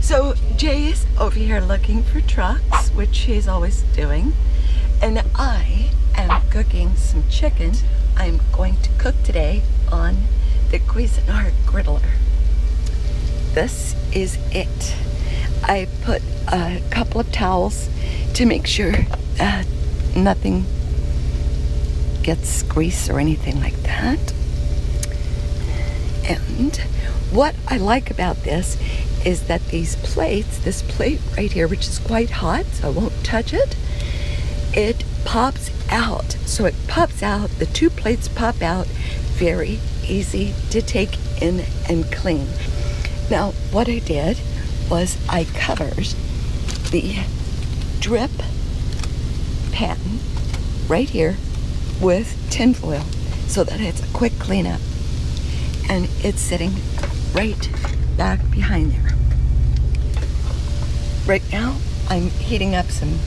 So Jay's over here looking for trucks, which she's always doing, and I am cooking some chicken. I'm going to cook today on the Cuisinart griddler. This is it. I put a couple of towels to make sure nothing gets grease or anything like that. And what I like about this is that these plates, this plate right here, which is quite hot, so I won't touch it, it pops out. So it pops out, the two plates pop out, very easy to take in and clean. Now, what I did was I covered the drip pan right here with tin foil so that it's a quick cleanup. And it's sitting right back behind there. Right now, I'm heating up some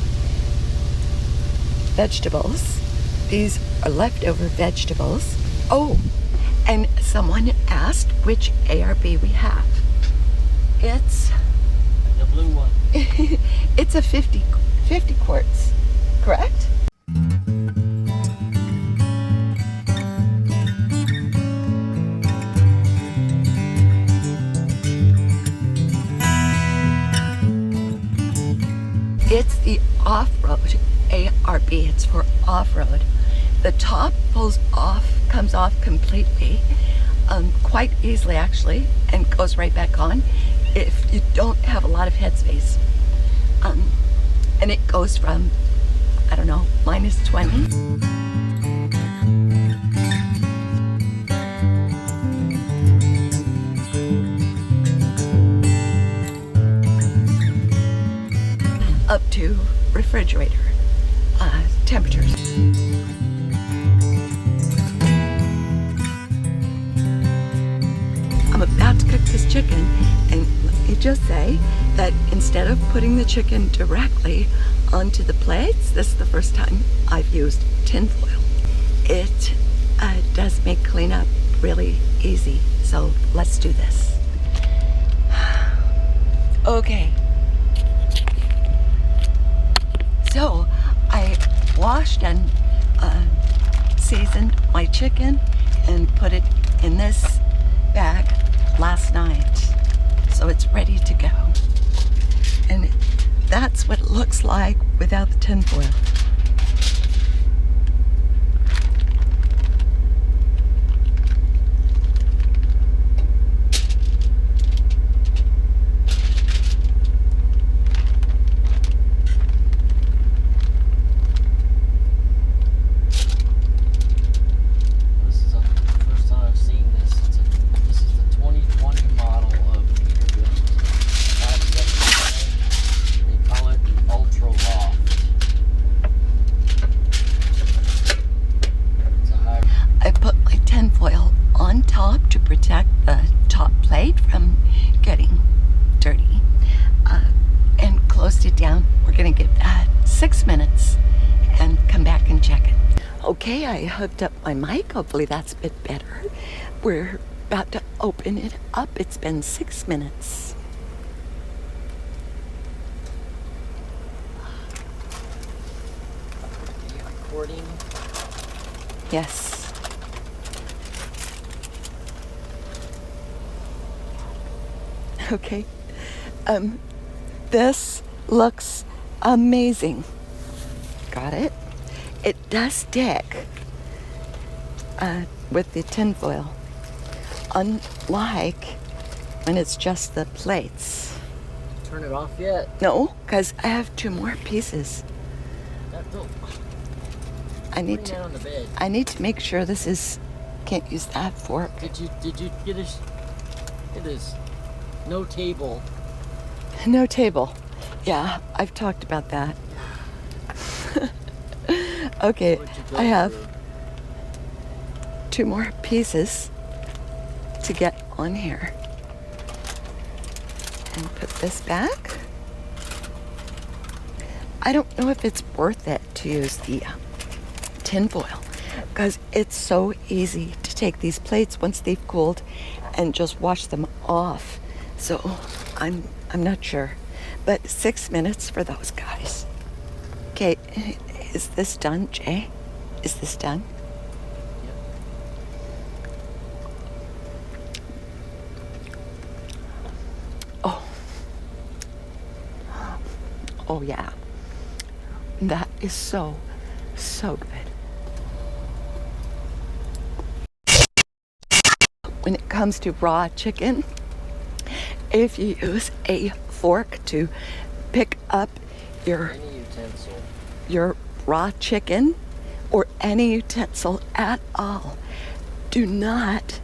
vegetables. These are leftover vegetables. Oh, and someone asked which ARB we have. It's the blue one. It's a 50 quarts, correct? It's the off-road ARB. It's for off-road. The top comes off completely, quite easily actually, and goes right back on if you don't have a lot of headspace. And it goes from, I don't know, -20. Up to refrigerator temperatures. I'm about to cook this chicken, and let me just say that instead of putting the chicken directly onto the plates, this is the first time I've used tin foil. It does make cleanup really easy, so let's do this. Okay. So I washed and seasoned my chicken and put it in this bag last night. So it's ready to go. And that's what it looks like without the tin foil. Okay, I hooked up my mic. Hopefully that's a bit better. We're about to open it up. It's been 6 minutes. Are you recording? Yes. Okay. This looks amazing. Got it? It does stick with the tin foil, unlike when it's just the plates. Turn it off yet? No, because I have 2 more pieces. I need to make sure this is. Can't use that fork. Did you get us? It is no table. No table. Yeah, I've talked about that. Okay, I have 2 more pieces to get on here. And put this back. I don't know if it's worth it to use the tin foil because it's so easy to take these plates once they've cooled and just wash them off. So I'm I'm not sure. But 6 minutes for those guys. Okay, is this done, Jay? Is this done? Oh. Oh, yeah. That is so good. When it comes to raw chicken, if you use a fork to pick up your raw chicken or any utensil at all, do not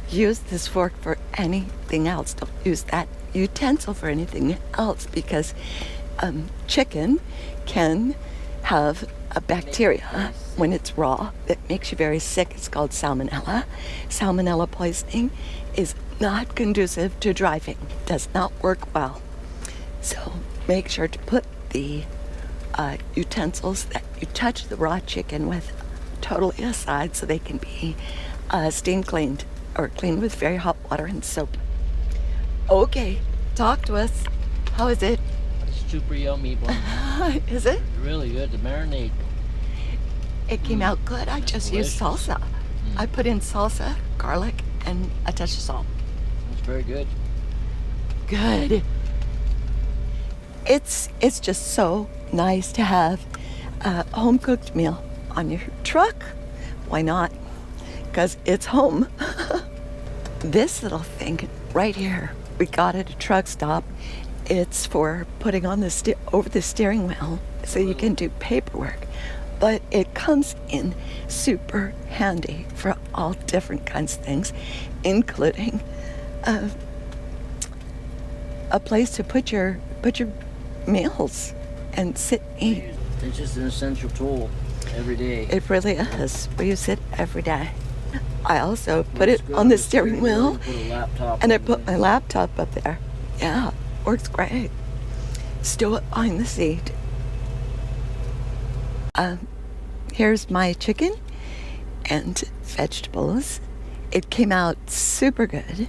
use this fork for anything else. Don't use that utensil for anything else, because chicken can have a bacteria when it's raw that makes you very sick. It's called salmonella. Salmonella poisoning is not conducive to driving. Does not work well. So make sure to put the utensils that you touch the raw chicken with totally aside so they can be steam cleaned or cleaned with very hot water and soap. Okay, talk to us. How is it? Super yummy, but is it? Really good. The marinade. It came out good. I just used salsa. I put in salsa, garlic, and a touch of salt. It's very good. Good. It's just so nice to have a home-cooked meal on your truck. Why not? Because it's home. This little thing right here, we got at a truck stop. It's for putting on over the steering wheel so you can do paperwork. But it comes in super handy for all different kinds of things, including a place to put your meals and sit and eat. It's just an essential tool every day. It really is. We use it every day. I also put it on the steering wheel, and I put my laptop up there. Yeah, works great. Stow it behind the seat. Here's my chicken and vegetables. It came out super good.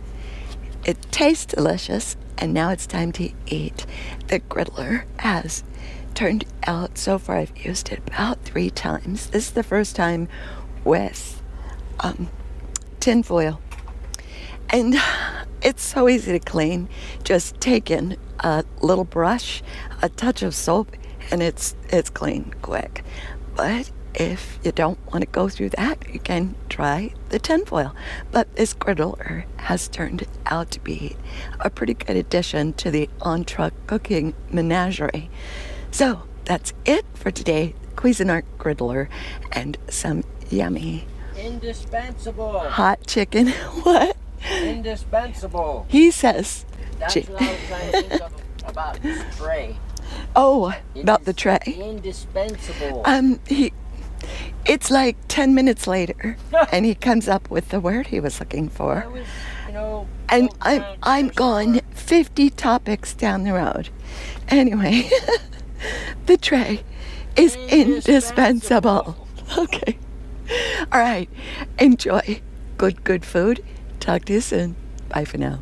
It tastes delicious, and now it's time to eat. The Griddler has turned out, so far I've used it about 3 times. This is the first time with tin foil. And it's so easy to clean. Just take in a little brush, a touch of soap, and it's clean quick. But if you don't want to go through that, you can try the tin foil. But this Griddler has turned out to be a pretty good addition to the on-truck cooking menagerie. So that's it for today. Cuisinart Griddler and some yummy indispensable hot chicken. What? Indispensable. He says. That's what I was trying to think of about this tray. Oh, about the tray. Indispensable. It's like 10 minutes later, and he comes up with the word he was looking for. I was, you know, and I'm gone 50 topics down the road. Anyway, the tray is indispensable. Okay. All right. Enjoy good food. Talk to you soon. Bye for now.